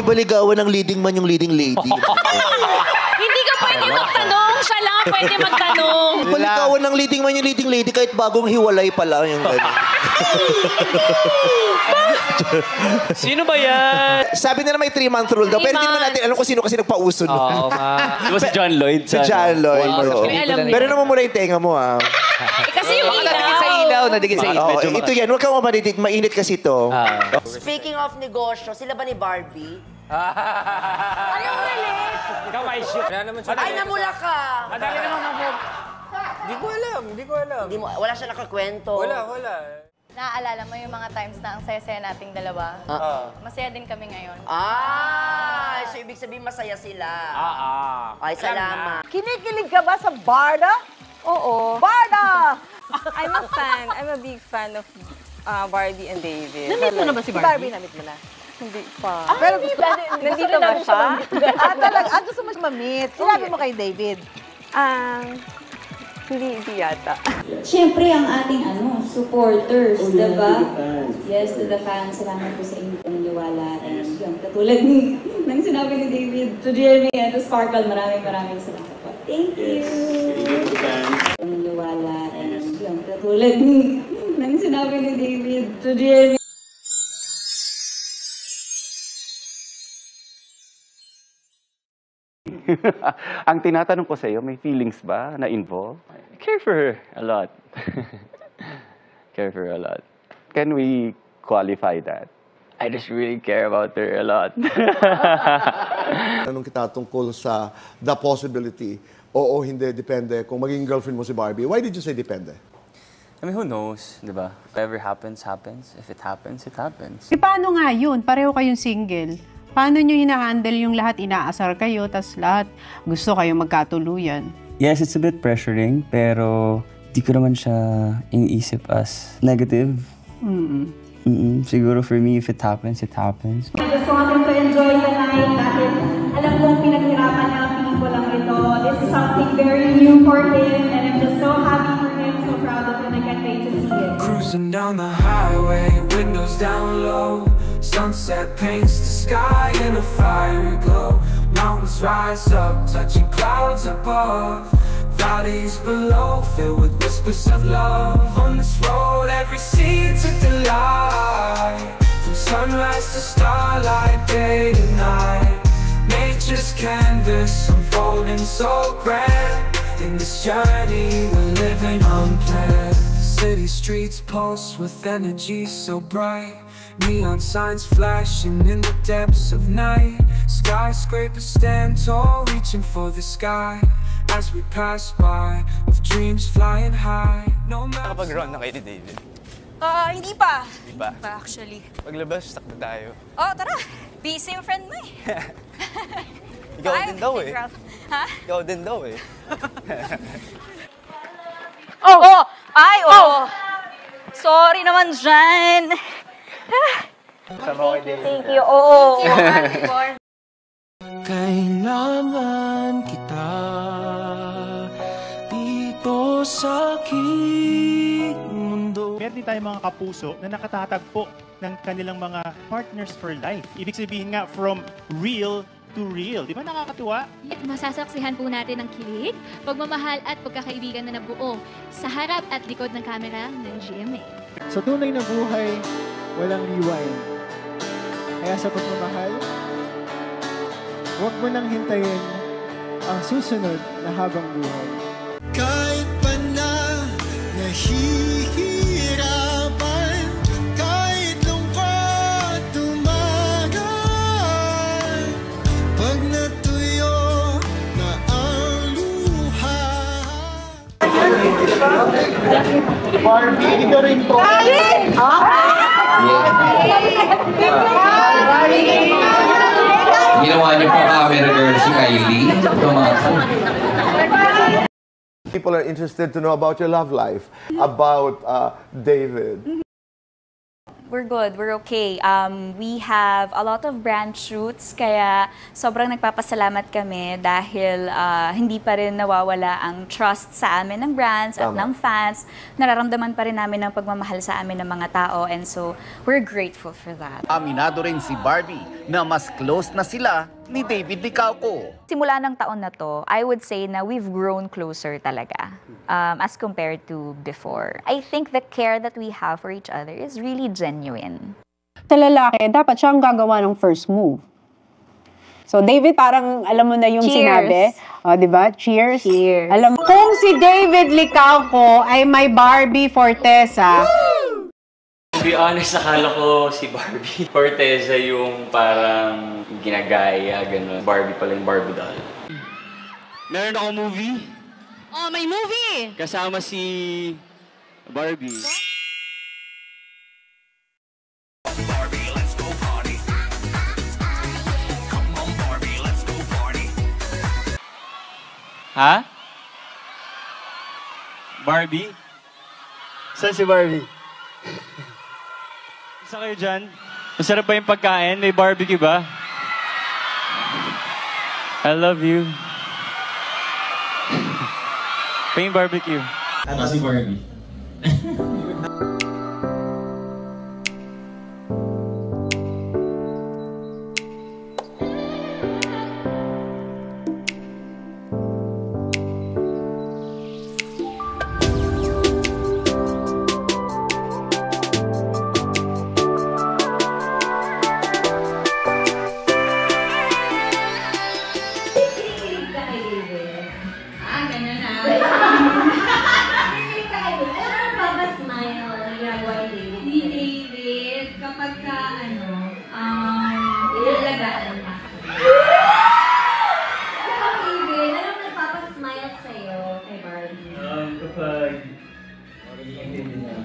ba ligawan ng leading man yung leading lady? Hindi ka pwede magtanong. Siya lang ang pwede magtanong. Di ba ligawan ng leading man yung leading lady kahit bagong hiwalay pa lang yung gano'n? Sino ba yan? Sabi nila may 3-month rule daw. Pero hindi naman natin alam kung sino kasi nagpauso nun. Oo, Di ba si John Lloyd? Si John Lloyd. Wow. Pero naman muna yung tenga mo, ah. Kasi yung Nadikit sa ilaw. Nadikit sa ilaw. Ito yan. Huwag kang mapanitig. Mainit kasi ito. Speaking of negosyo, sila ba ni Barbie? Anong mali? Ikaw ay shoot. Ay, namula ka! Madali naman ako. Hindi ko alam. Wala siya nakakwento. Wala. Naaalala mo yung mga times na ang saya-saya nating dalawa? Masaya din kami ngayon. So ibig sabihin masaya sila. Ay, Salamat. Kinikilig ka ba sa Barda? Oo. Barda! I'm a fan. I'm a big fan of Barbie and David. Na-meet mo na ba si Si Barbie? Barbie na-meet mo na. Hindi pa. Pero gusto Nandito ba siya? talaga. Gusto mo siya ma-meet. Sinabi mo kay David. Hindi yata. Siyempre, ang ating supporters, diba? Yes, to the fans. Salamat po sa inyong paniwala. And yun, katulad ng sinabi ni David, to Jeremy and to Sparkle, maraming salamat po. Thank you! Paniwala. And yun, katulad ng sinabi ni David, to Jeremy. Ang tinatanong ko sa iyo, may feelings ba na involved? I care for her a lot. Care for her a lot. Can we qualify that? I just really care about her a lot. Anong kita tungkol sa the possibility? Oo, hindi, depende. Kung maging girlfriend mo si Barbie, why did you say depende? I mean, who knows, di ba? Whatever happens, happens. If it happens, it happens. Paano nga yun? Pareho kayong single. Paano nyo hina-handle yung lahat? Inaasar kayo, tas lahat gusto kayo magkatuluyan. Yes, it's a bit pressuring, pero di ko naman siya iniisip as negative. Siguro for me, if it happens, it happens. I just want him to enjoy the night dahil alam kong pinaghirapan niya ang pelikulang ito. This is something very new for him and I'm just so happy for him, so proud of him. I can't wait to see it. Cruising down the highway, windows down low. Sunset paints the sky in a fiery glow. Mountains rise up, touching clouds above. Valleys below, filled with whispers of love. On this road, every seed's a delight. From sunrise to starlight, day to night. Nature's canvas unfolding so grand. In this journey, we're living unplanned. City streets pulse with energy so bright. Neon signs flashing in the depths of night. Skyscrapers stand tall, reaching for the sky. As we pass by, with dreams flying high. No matter. Nakapag-run na kayo ni David? Hindi pa. Hindi pa? Actually. Paglabas, takbo tayo. Tara. Busy yung friend mo eh. Ikaw din daw eh. Ha? Ikaw din daw eh. Sorry naman dyan. Thank you. Oo. Kailangan kita dito sa aking mundo. Meron din tayong mga kapuso na nakatatagpo ng kanilang mga partners for life. Ibig sabihin nga, from real to real. Di ba nakakatuwa? Masasaksihan po natin ang kilig, pagmamahal at pagkakaibigan na nabuo sa harap at likod ng kamera ng GMA. Sa tunay na buhay, walang rewind. Kaya sa pagmamahal, huwag mo nang hintayin ang susunod na habang buhay. Kahit pa na nahihirapan, kahit lungkot tumagal, pag natuyo na ang luha. Barbie, ikaw rin to. Ginawa niyo po camera girl si Kylie. People are interested to know about your love life, about David. we're good. We're okay. We have a lot of brand shoots, kaya sobrang nagpapasalamat kami dahil hindi pa rin nawawala ang trust sa amin ng brands at ng fans. Nararamdaman pa rin namin ang pagmamahal sa amin ng mga tao, and so we're grateful for that. Aminado rin si Barbie na mas close na sila ni David Licauco. Simula ng taon na to, I would say na we've grown closer talaga as compared to before. I think the care that we have for each other is really genuine. Sa lalaki, dapat siya ang gagawa ng first move. So, David, parang alam mo na yung sinabi. O, di ba? Cheers. Cheers. Alam mo, kung si David Licauco ay may Barbie Forteza, to be honest, akala ko si Barbie Forteza yung parang ginagaya, gano'n. Barbie pala yung Barbie doll. Meron ako movie. Oh, may movie! Kasama si Barbie. Barbie, let's go party. Come on, Barbie, let's go party. Ha? Barbie? Saan si Barbie? Isa kayo dyan? Masarap ba yung pagkain? May barbecue ba? I love you. Paying barbecue. Ano si Barbie? Kapag magiging din niya.